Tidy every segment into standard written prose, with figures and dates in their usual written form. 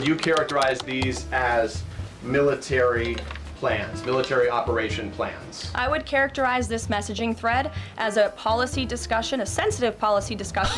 would you characterize these as military plans, military operation plans? I would characterize this messaging thread as a policy discussion, a sensitive policy discussion.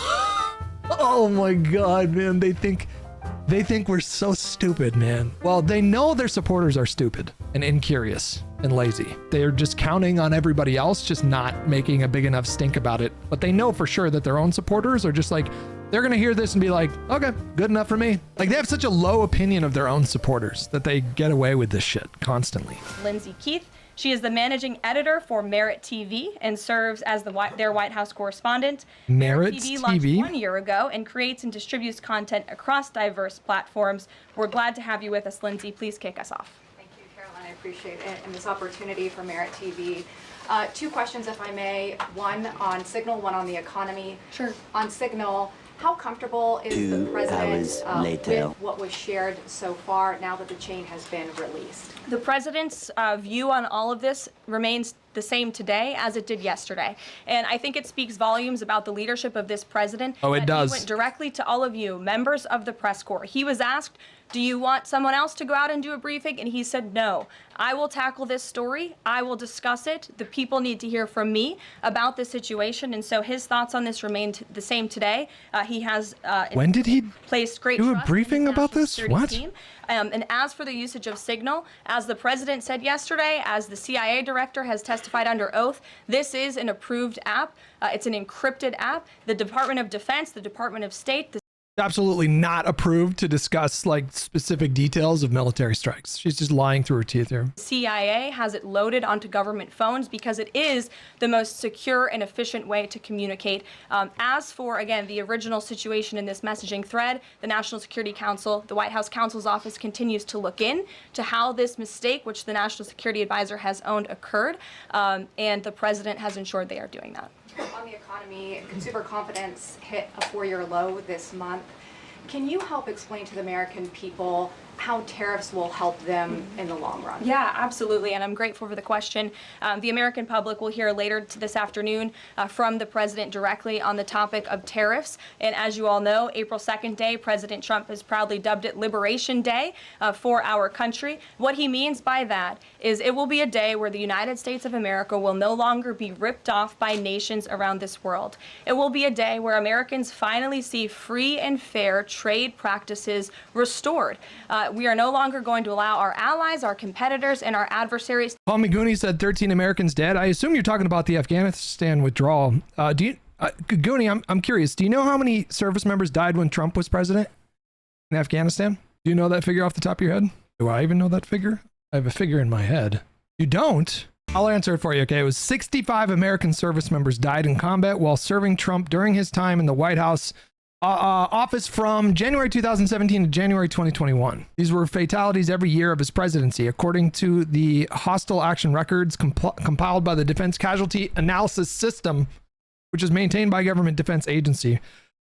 Oh my God, man. They think we're so stupid, man. Well, they know their supporters are stupid and incurious and lazy. They're just counting on everybody else, just not making a big enough stink about it. But they know for sure that their own supporters are just like, they're gonna hear this and be like, okay, good enough for me. Like, they have such a low opinion of their own supporters that they get away with this shit constantly. Lindsay Keith. She is the managing editor for Merit TV and serves as their White House correspondent. Merit TV TV launched 1 year ago and creates and distributes content across diverse platforms. We're glad to have you with us, Lindsay. Please kick us off. Thank you, Caroline. I appreciate it and this opportunity for Merit TV. Two questions, if I may. One on Signal, one on the economy. Sure. On Signal, how comfortable is the president with what was shared so far now that the chain has been released? The president's view on all of this remains the same today as it did yesterday. And I think it speaks volumes about the leadership of this president. Oh, it does. He went directly to all of you, members of the press corps. He was asked, do you want someone else to go out and do a briefing? And he said, no, I will tackle this story. I will discuss it. The people need to hear from me about the situation. And so his thoughts on this remain the same today. He has when did he placed great do a trust briefing in his about national this? security What? team. And as for the usage of Signal, as the president said yesterday, as the CIA director has testified under oath, this is an approved app. It's an encrypted app. The Department of Defense, the Department of State, the Absolutely not approved to discuss like specific details of military strikes. She's just lying through her teeth here. CIA has it loaded onto government phones because it is the most secure and efficient way to communicate. As for, again, the original situation in this messaging thread, the National Security Council, the White House counsel's office continues to look in to how this mistake, which the National Security Advisor has owned, occurred, and the president has ensured they are doing that. On the economy, consumer confidence hit a 4-year low this month. Can you help explain to the American people how tariffs will help them in the long run? Yeah, absolutely, and I'm grateful for the question. The American public will hear later this afternoon from the president directly on the topic of tariffs. And as you all know, April 2nd day, President Trump has proudly dubbed it Liberation Day for our country. What he means by that is it will be a day where the United States of America will no longer be ripped off by nations around this world. It will be a day where Americans finally see free and fair trade practices restored. We are no longer going to allow our allies, our competitors, and our adversaries. Paul Magoonie said 13 Americans dead. I assume you're talking about the Afghanistan withdrawal. Goonie, I'm curious. Do you know how many service members died when Trump was president in Afghanistan? Do you know that figure off the top of your head? Do I even know that figure? I have a figure in my head. You don't? I'll answer it for you, okay? It was 65 American service members died in combat while serving Trump during his time in the White House office from January 2017 to January 2021. These were fatalities every year of his presidency, according to the hostile action records compiled by the Defense Casualty Analysis System, which is maintained by Government Defense Agency.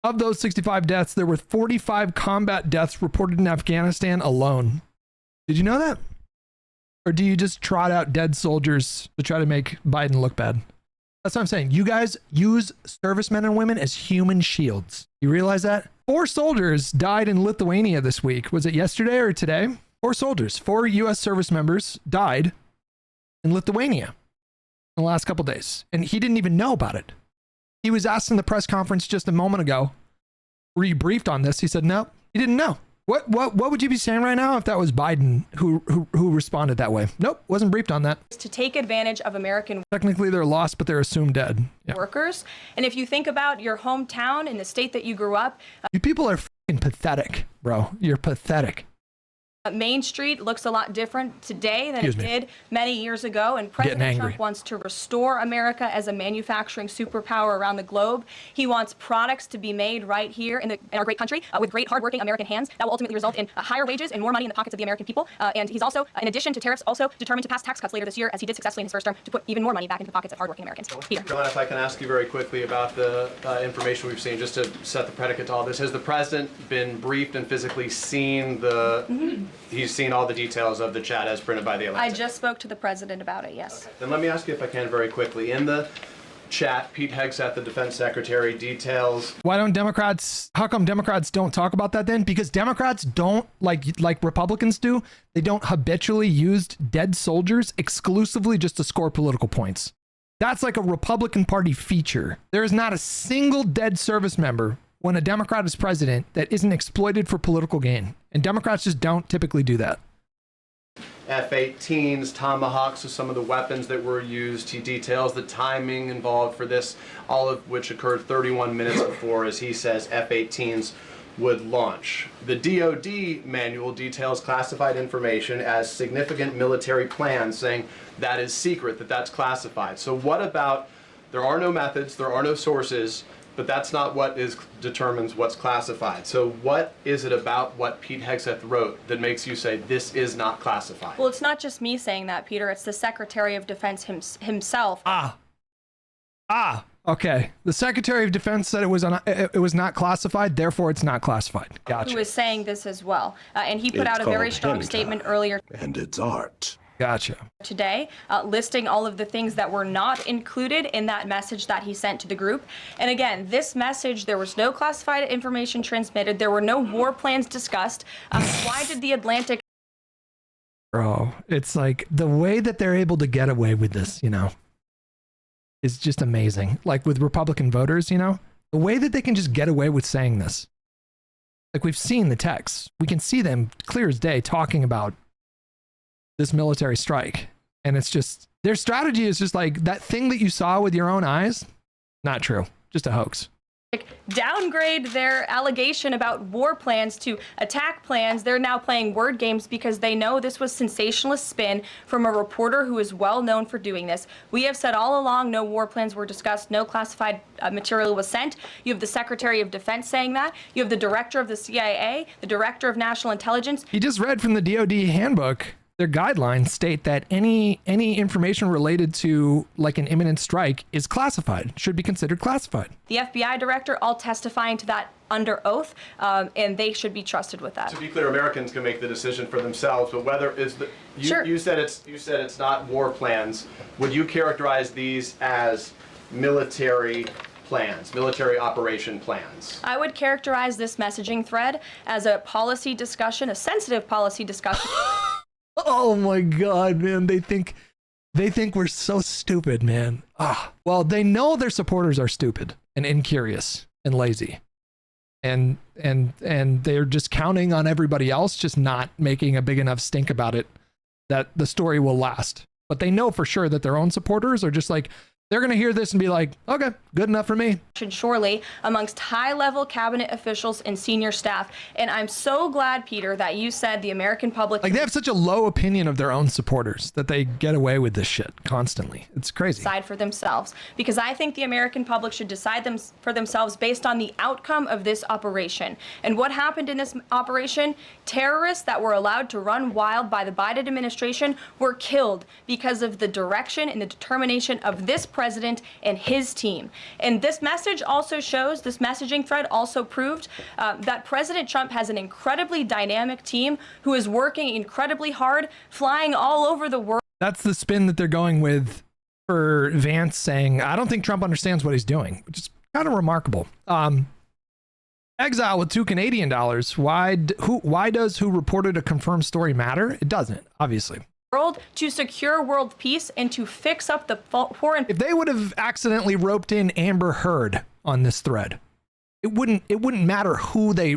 Of those 65 deaths, there were 45 combat deaths reported in Afghanistan alone. Did you know that? Or do you just trot out dead soldiers to try to make Biden look bad? That's what I'm saying. You guys use servicemen and women as human shields. You realize that? 4 soldiers died in Lithuania this week. Was it yesterday or today? 4 soldiers, 4 U.S. service members died in Lithuania in the last couple days. And he didn't even know about it. He was asked in the press conference just a moment ago, were you briefed on this? He said, no, he didn't know. What would you be saying right now if that was Biden who responded that way? Nope, wasn't briefed on that. To take advantage of American Technically, they're lost, but they're assumed dead. Yeah. workers. And if you think about your hometown and the state that you grew up, You people are fucking pathetic, bro. You're pathetic. Main Street looks a lot different today than Excuse it me. did many years ago, and Getting President angry. Trump wants to restore America as a manufacturing superpower around the globe. He wants products to be made right here in our great country with great, hardworking American hands that will ultimately result in higher wages and more money in the pockets of the American people. And he's also, in addition to tariffs, also determined to pass tax cuts later this year, as he did successfully in his first term, to put even more money back into the pockets of hardworking Americans. Peter. Caroline, if I can ask you very quickly about the information we've seen, just to set the predicate to all this. Has the president been briefed and physically seen he's seen all the details of the chat as printed by the I Atlantic? just spoke to the president about it, yes. Okay. Then let me ask you, if I can, very quickly. In the chat. Pete Hegseth, the defense secretary, details. Why don't Democrats, how come Democrats don't talk about that then? Because Democrats don't, like Republicans do, they don't habitually use dead soldiers exclusively just to score political points. That's like a Republican Party feature. There is not a single dead service member when a Democrat is president that isn't exploited for political gain. And Democrats just don't typically do that. F-18s, Tomahawks are some of the weapons that were used. He details the timing involved for this, all of which occurred 31 minutes before, as he says, F-18s would launch. The DoD manual details classified information as significant military plans, saying that is secret, that's classified. So what about, there are no methods, there are no sources, but that's not what determines what's classified. So what is it about what Pete Hegseth wrote that makes you say this is not classified? Well, it's not just me saying that, Peter. It's the Secretary of Defense himself. Okay. The Secretary of Defense said it was not classified, therefore it's not classified. Gotcha. Who is saying this as well. And he put out a very strong statement earlier. And it's art. Gotcha. Today, listing all of the things that were not included in that message that he sent to the group. And again, this message, there was no classified information transmitted. There were no war plans discussed. Why did the Atlantic... Bro, it's like the way that they're able to get away with this, you know, is just amazing. Like with Republican voters, you know, the way that they can just get away with saying this. Like we've seen the texts. We can see them clear as day talking about this military strike. And it's just, their strategy is just like that thing that you saw with your own eyes. Not true. Just a hoax. Downgrade their allegation about war plans to attack plans. They're now playing word games because they know this was sensationalist spin from a reporter who is well known for doing this. We have said all along no war plans were discussed, no classified material was sent. You have the Secretary of Defense saying that. You have the Director of the CIA, the Director of National Intelligence. He just read from the DoD handbook. Their guidelines state that any information related to like an imminent strike is classified, should be considered classified. The FBI director all testifying to that under oath, and they should be trusted with that. To be clear, Americans can make the decision for themselves, but whether is the Sure. you said it's not war plans. Would you characterize these as military plans, military operation plans? I would characterize this messaging thread as a policy discussion, a sensitive policy discussion. Oh my God, man. They think we're so stupid, man. Well, they know their supporters are stupid and incurious and lazy. And they're just counting on everybody else just not making a big enough stink about it that the story will last. But they know for sure that their own supporters are just like, they're going to hear this and be like, okay, good enough for me. Surely amongst high-level cabinet officials and senior staff. And I'm so glad, Peter, that you said the American public... Like they have such a low opinion of their own supporters that they get away with this shit constantly. It's crazy. Decide for themselves, because I think the American public should decide for themselves based on the outcome of this operation. And what happened in this operation? Terrorists that were allowed to run wild by the Biden administration were killed because of the direction and the determination of this president and his team. And this message also shows, this messaging thread also proved that President Trump has an incredibly dynamic team who is working incredibly hard, flying all over the world. That's the spin that they're going with for Vance saying, I don't think Trump understands what he's doing, which is kind of remarkable. Exile with $2 Canadian. Why does who reported a confirmed story matter? It doesn't, obviously. World to secure world peace and to fix up the foreign. If they would have accidentally roped in Amber Heard on this thread, it wouldn't matter who they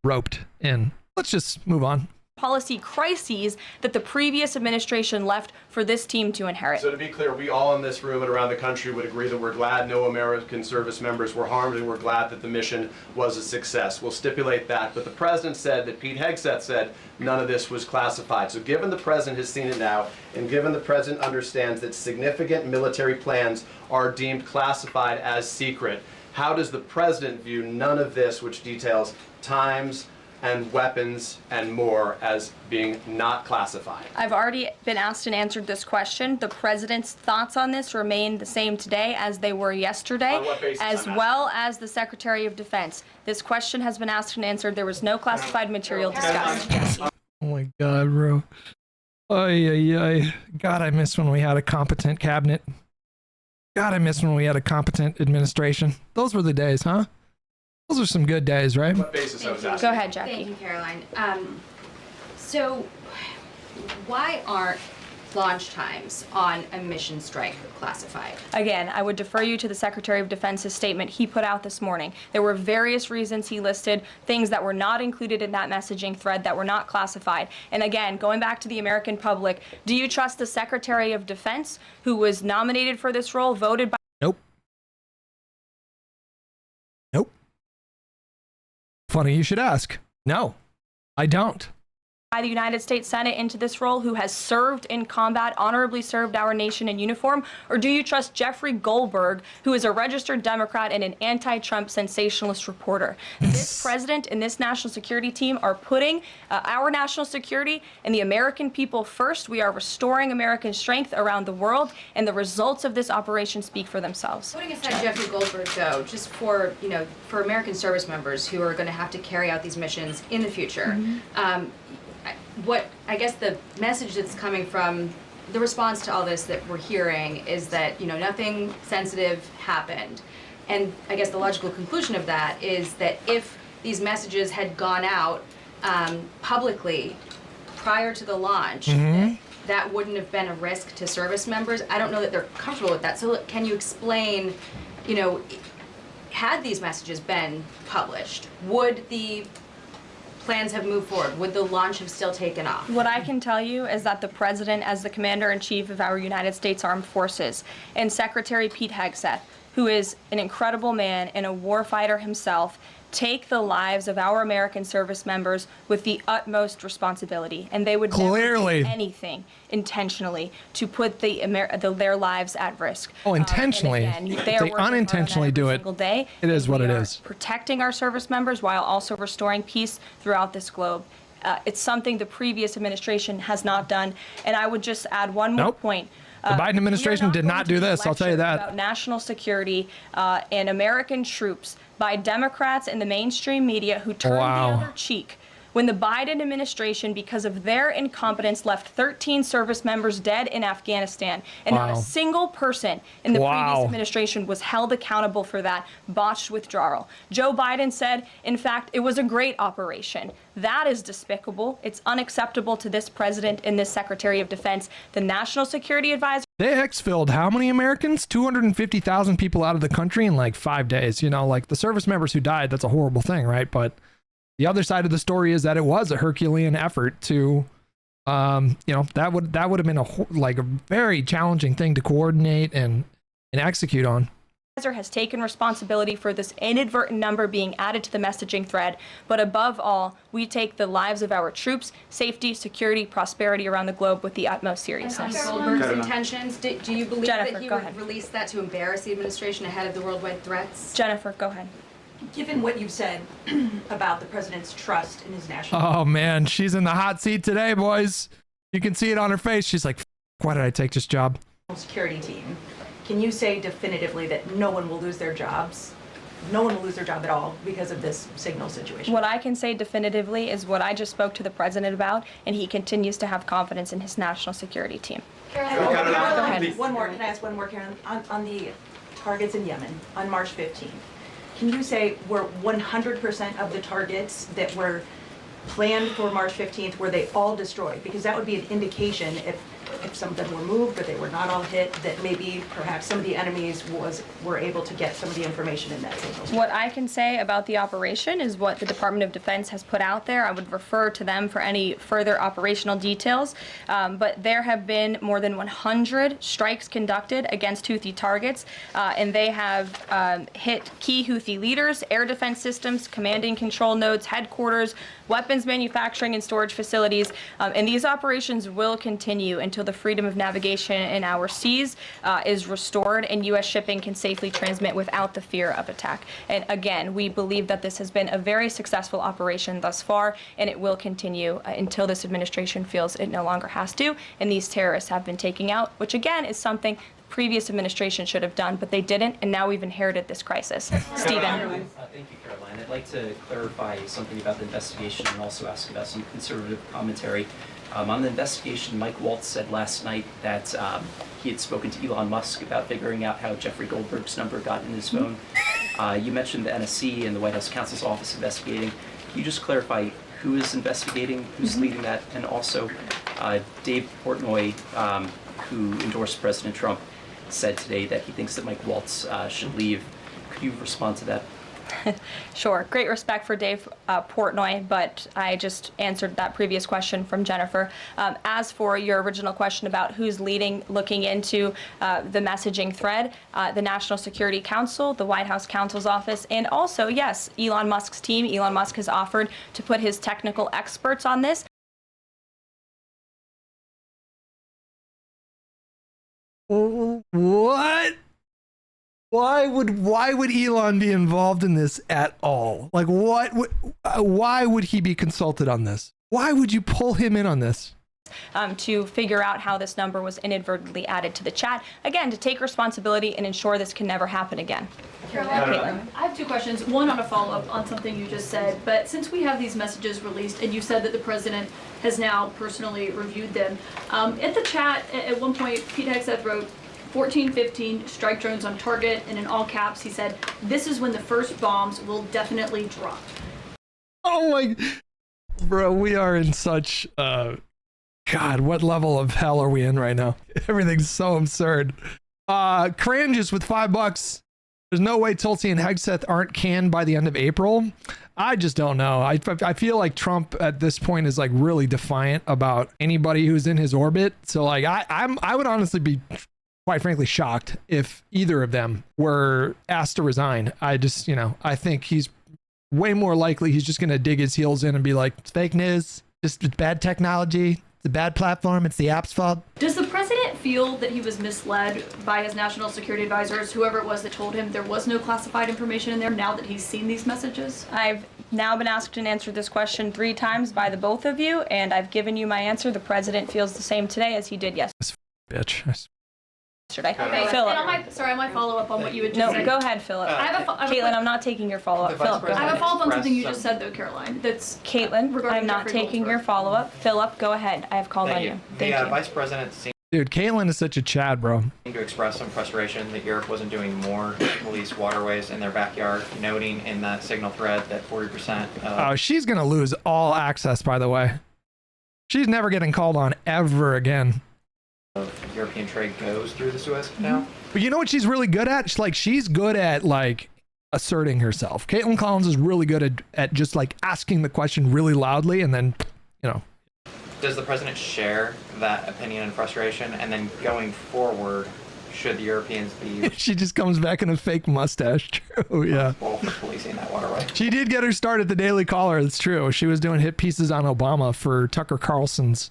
roped in. Let's just move on. Policy crises that the previous administration left for this team to inherit. So to be clear, we all in this room and around the country would agree that we're glad no American service members were harmed, and we're glad that the mission was a success. We'll stipulate that. But the president said that Pete Hegseth said none of this was classified. So given the president has seen it now, and given the president understands that significant military plans are deemed classified as secret, how does the president view none of this, which details times and weapons and more, as being not classified? I've already been asked and answered this question. The president's thoughts on this remain the same today as they were yesterday, On what basis, as well as the Secretary of Defense. This question has been asked and answered. There was no classified material discussed. Oh my God, bro. Ay, ay, ay. God, I miss when we had a competent cabinet. God, I miss when we had a competent administration. Those were the days, huh? Those are some good days, right? What basis I was asking? Go ahead, Jackie. Thank you, Caroline. So why aren't launch times on a mission strike classified? Again, I would defer you to the Secretary of Defense's statement he put out this morning. There were various reasons he listed, things that were not included in that messaging thread that were not classified. And again, going back to the American public, do you trust the Secretary of Defense, who was nominated for this role, voted by? Nope. Nope. Funny you should ask. No, I don't. By the United States Senate into this role, who has served in combat, honorably served our nation in uniform? Or do you trust Jeffrey Goldberg, who is a registered Democrat and an anti-Trump sensationalist reporter? This president and this national security team are putting our national security and the American people first. We are restoring American strength around the world, and the results of this operation speak for themselves. Putting aside Jeffrey Goldberg, though, just for, for American service members who are going to have to carry out these missions in the future, what I guess the message that's coming from the response to all this that we're hearing is that nothing sensitive happened, and I guess the logical conclusion of that is that if these messages had gone out publicly prior to the launch, that wouldn't have been a risk to service members. I don't know that they're comfortable with that. So can you explain, had these messages been published, would the plans have moved forward? Would the launch have still taken off? What I can tell you is that the President, as the Commander-in-Chief of our United States Armed Forces, and Secretary Pete Hegseth, who is an incredible man and a warfighter himself, take the lives of our American service members with the utmost responsibility, and they would Clearly. never do anything intentionally to put their lives at risk. Oh, intentionally. And again, They are working hard on unintentionally that do every it. single day. It is what We it are is. protecting our service members while also restoring peace throughout this globe. It's something the previous administration has not done. And I would just add one more point. The Biden administration did not do this, I'll tell you that. About national security and American troops by Democrats and the mainstream media who turned the other cheek when the Biden administration, because of their incompetence, left 13 service members dead in Afghanistan. And not a single person in the previous administration was held accountable for that botched withdrawal. Joe Biden said, in fact, it was a great operation. That is despicable. It's unacceptable to this president and this Secretary of Defense. The National Security Advisor. They exfilled how many Americans? 250,000 people out of the country in like 5 days. Like the service members who died, that's a horrible thing, right? But the other side of the story is that it was a Herculean effort to, that would have been a very challenging thing to coordinate and execute on. Has taken responsibility for this inadvertent number being added to the messaging thread, but above all, we take the lives of our troops, safety, security, prosperity around the globe with the utmost seriousness. Goldberg's intentions, do you believe Jennifer, that he go would ahead. release that to embarrass the administration ahead of the worldwide threats? Jennifer, go ahead. Given what you've said about the president's trust in his national... Oh man, she's in the hot seat today, boys. You can see it on her face. She's like, why did I take this job? security team, can you say definitively that no one will lose their jobs? No one will lose their job at all because of this signal situation? What I can say definitively is what I just spoke to the president about, and he continues to have confidence in his national security team. Caroline, one more. Can I ask one more, Karen? On the targets in Yemen on March 15th, can you say were 100% of the targets that were planned for March 15th, were they all destroyed? Because that would be an indication if some of them were moved, but they were not all hit, that maybe perhaps some of the enemies were able to get some of the information in that signal. What I can say about the operation is what the Department of Defense has put out there. I would refer to them for any further operational details. But there have been more than 100 strikes conducted against Houthi targets, and they have hit key Houthi leaders, air defense systems, command and control nodes, headquarters, weapons manufacturing and storage facilities. And these operations will continue until the freedom of navigation in our seas is restored and U.S. shipping can safely transmit without the fear of attack. And again, we believe that this has been a very successful operation thus far, and it will continue until this administration feels it no longer has to, and these terrorists have been taken out, which again is something the previous administration should have done, but they didn't, and now we've inherited this crisis. Stephen. Thank you, Karoline. I'd like to clarify something about the investigation and also ask about some conservative commentary. On the investigation, Mike Waltz said last night that he had spoken to Elon Musk about figuring out how Jeffrey Goldberg's number got in his phone. You mentioned the NSC and the White House counsel's office investigating. Can you just clarify who is investigating, who's leading that, and also Dave Portnoy, who endorsed President Trump, said today that he thinks that Mike Waltz should leave. Could you respond to that? Sure. Great respect for Dave Portnoy, but I just answered that previous question from Jennifer. As for your original question about who's looking into the messaging thread, the National Security Council, the White House counsel's office, and also, yes, Elon Musk's team. Elon Musk has offered to put his technical experts on this. What? Why would Elon be involved in this at all? Like, why would he be consulted on this? Why would you pull him in on this? To figure out how this number was inadvertently added to the chat. Again, to take responsibility and ensure this can never happen again. Karoline, I have two questions. One on a follow-up on something you just said, but since we have these messages released and you said that the president has now personally reviewed them, at the chat at one point Pete Hegseth wrote 14-15 strike drones on target, and in all caps he said, "This is when the first bombs will definitely drop." Oh my, bro, we are in such, God, what level of hell are we in right now? Everything's so absurd. Cranges with $5. There's no way Tulsi and Hegseth aren't canned by the end of April. I just don't know. I feel like Trump at this point is like really defiant about anybody who's in his orbit. So like I would honestly be quite frankly shocked if either of them were asked to resign. I just, I think he's way more likely he's just going to dig his heels in and be like, it's fake news, just bad technology, it's a bad platform, it's the app's fault. Does the president feel that he was misled by his national security advisors, whoever it was that told him there was no classified information in there, now that he's seen these messages? I've now been asked and answered this question 3 times by the both of you, and I've given you my answer. The president feels the same today as he did yesterday. Bitch. Okay, Philip. I might follow up on what you had just said. No, go ahead, Philip. Caitlin, I'm not taking your follow-up. Philip, go I have a ahead. follow-up on something you just said, though, Karoline. That's Caitlin, regarding I'm not Jeffrey taking your Goldberg. follow-up. Philip, go ahead. I have called on you. Thank you. Vice President seemed Dude, Caitlin is such a Chad, bro. to express some frustration that Europe wasn't doing more to police waterways in their backyard, noting in that signal thread that 40% Oh, she's going to lose all access, by the way. She's never getting called on ever again. of European trade goes through the Suez Canal. But you know what she's really good at? She's good at like asserting herself. Caitlin Collins is really good at just like asking the question really loudly and then, Does the president share that opinion and frustration? And then going forward, should the Europeans be she just comes back in a fake mustache. True, yeah. responsible for policing that waterway? She did get her start at the Daily Caller. It's true. She was doing hit pieces on Obama for Tucker Carlson's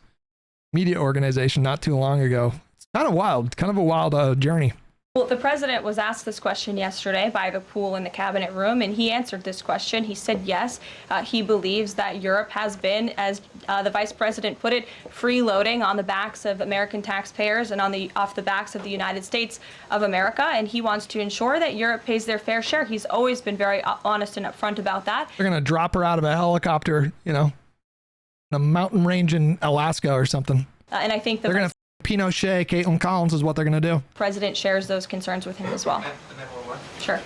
media organization not too long ago. It's kind of wild, kind of a wild journey. Well, the president was asked this question yesterday by the pool in the cabinet room, and he answered this question. He said yes, he believes that Europe has been, as the vice president put it, freeloading on the backs of American taxpayers and off the backs of the United States of America, and he wants to ensure that Europe pays their fair share. He's always been very honest and upfront about that. They're going to drop her out of a helicopter, in a mountain range in Alaska or something. And I think They're going to Pinochet, Caitlin Collins is what they're going to do. president shares those concerns with him as well. And then one more. Sure.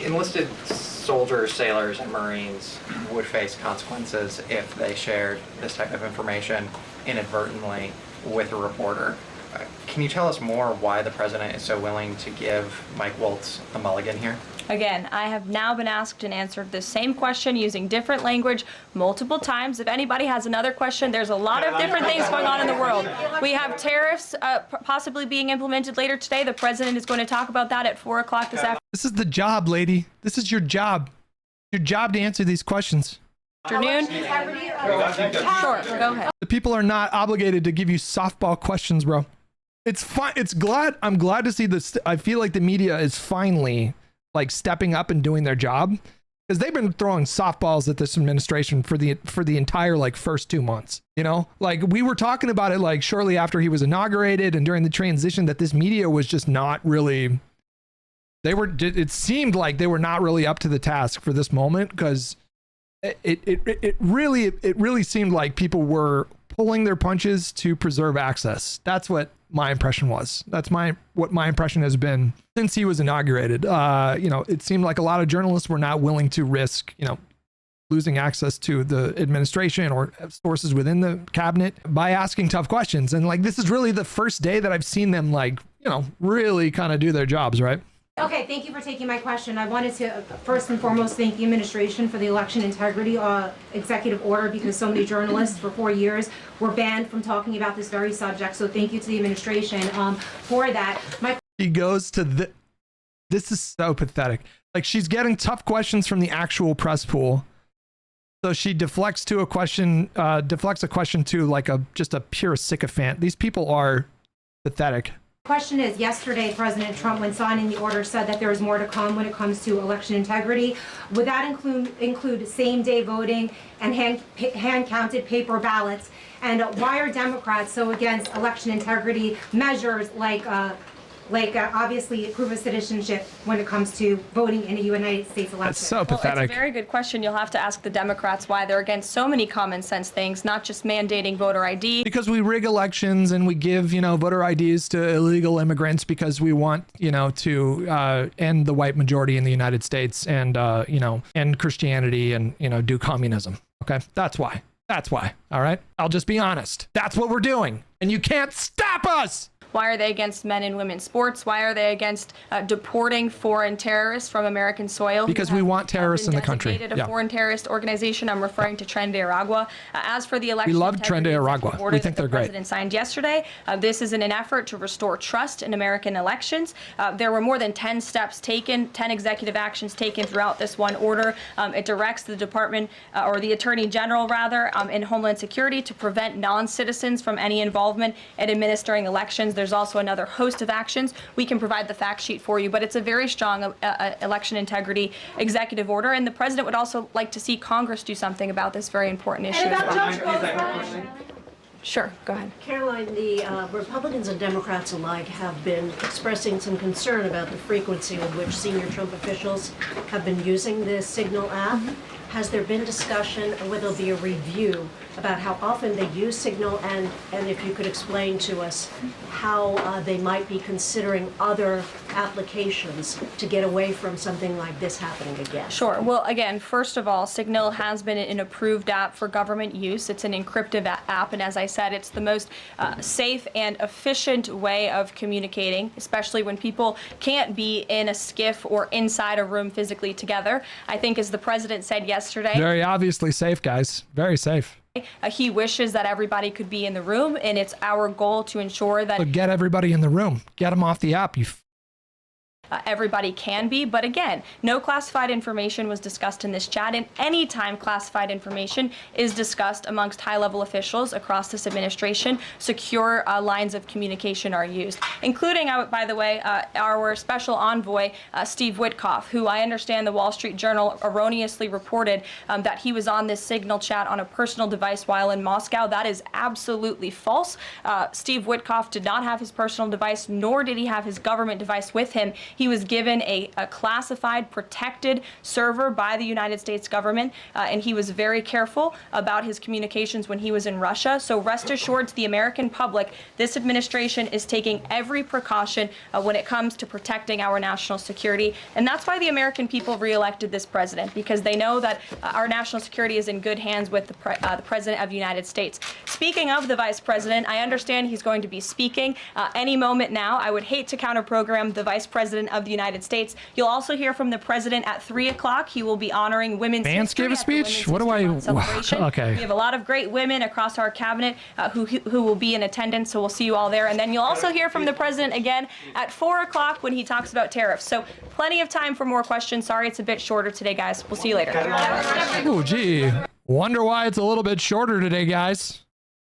Enlisted soldiers, sailors, and Marines would face consequences if they shared this type of information inadvertently with a reporter. Can you tell us more why the president is so willing to give Mike Waltz a mulligan here? Again, I have now been asked and answered the same question using different language multiple times. If anybody has another question, there's a lot of different things going on in the world. We have tariffs possibly being implemented later today. The president is going to talk about that at 4 o'clock this afternoon. This is the job, lady. This is your job. Your job to answer these questions. Sure, go ahead. The people are not obligated to give you softball questions, bro. It's fine. I'm glad to see this. I feel like the media is finally like stepping up and doing their job. because they've been throwing softballs at this administration for the entire like first 2 months. You know, like we were talking about it like shortly after he was inaugurated and during the transition that this media was just not really. It seemed like they were not really up to the task for this moment, because it really seemed like people were pulling their punches to preserve access. That's what my impression was. That's what my impression has been since he was inaugurated. You know, it seemed like a lot of journalists were not willing to risk, you know, losing access to the administration or sources within the cabinet by asking tough questions. And like, this is really the first day that I've seen them, like, you know, really kind of do their jobs, right? Okay, thank you for taking my question. I wanted to first and foremost thank the administration for the election integrity executive order, because so many journalists for 4 years were banned from talking about this very subject. So thank you to the administration for that. He goes to this is so pathetic. Like, she's getting tough questions from the actual press pool. So she deflects a question to like just a pure sycophant. These people are pathetic. Question is, yesterday President Trump, when signing the order, said that there is more to come when it comes to election integrity. Would that include same-day voting and hand-counted paper ballots? And why are Democrats so against election integrity measures like obviously proof of citizenship when it comes to voting in a United States election? That's so pathetic. Well, it's a very good question. You'll have to ask the Democrats why they're against so many common sense things, not just mandating voter ID. Because we rig elections and we give, you know, voter IDs to illegal immigrants because we want, you know, to end the white majority in the United States and, you know, end Christianity and, you know, do communism. Okay, that's why. That's why. All right. I'll just be honest. That's what we're doing. And you can't stop us. Why are they against men and women's sports? Why are they against deporting foreign terrorists from American soil? Because we want terrorists in the country. Designated a foreign terrorist organization. I'm referring to Tren de Aragua. As for the election, we love Tren de Aragua. We think they're great. The president signed yesterday. This is in an effort to restore trust in American elections. There were more than 10 steps taken, 10 executive actions taken throughout this one order. It directs the department, or the attorney general rather, in Homeland Security to prevent non-citizens from any involvement in administering elections. There's also another host of actions. We can provide the fact sheet for you, but it's a very strong election integrity executive order, and the president would also like to see Congress do something about this very important issue. Sure, go ahead. Karoline, the Republicans and Democrats alike have been expressing some concern about the frequency with which senior Trump officials have been using the Signal app. Has there been discussion, or will there be a review about how often they use Signal, and if you could explain to us how they might be considering other applications to get away from something like this happening again? Sure. Well, again, first of all, Signal has been an approved app for government use. It's an encrypted app, and as I said, it's the most safe and efficient way of communicating, especially when people can't be in a skiff or inside a room physically together. I think, as the president said yesterday, very obviously safe, guys. Very safe. He wishes that everybody could be in the room, and it's our goal to ensure that get everybody in the room. Get them off the app, you everybody can be. But again, no classified information was discussed in this chat, and any time classified information is discussed amongst high-level officials across this administration, secure lines of communication are used, including, by the way, our special envoy, Steve Witkoff, who I understand the Wall Street Journal erroneously reported that he was on this Signal chat on a personal device while in Moscow. That is absolutely false. Steve Witkoff did not have his personal device, nor did he have his government device with him. He was given a classified, protected server by the United States government, and he was very careful about his communications when he was in Russia. So rest assured to the American public, this administration is taking every precaution when it comes to protecting our national security. And that's why the American people reelected this president, because they know that our national security is in good hands with the President of the United States. Speaking of the Vice President, I understand he's going to be speaking any moment now. I would hate to counter-program the Vice President of the United States. You'll also hear from the president at 3 o'clock. He will be honoring Women's Vance History gave a speech? What do I... Okay. We have a lot of great women across our cabinet who will be in attendance, so we'll see you all there. And then you'll also hear from the president again at 4 o'clock when he talks about tariffs. So plenty of time for more questions. Sorry it's a bit shorter today, guys. We'll see you later. Oh, gee. Wonder why it's a little bit shorter today, guys.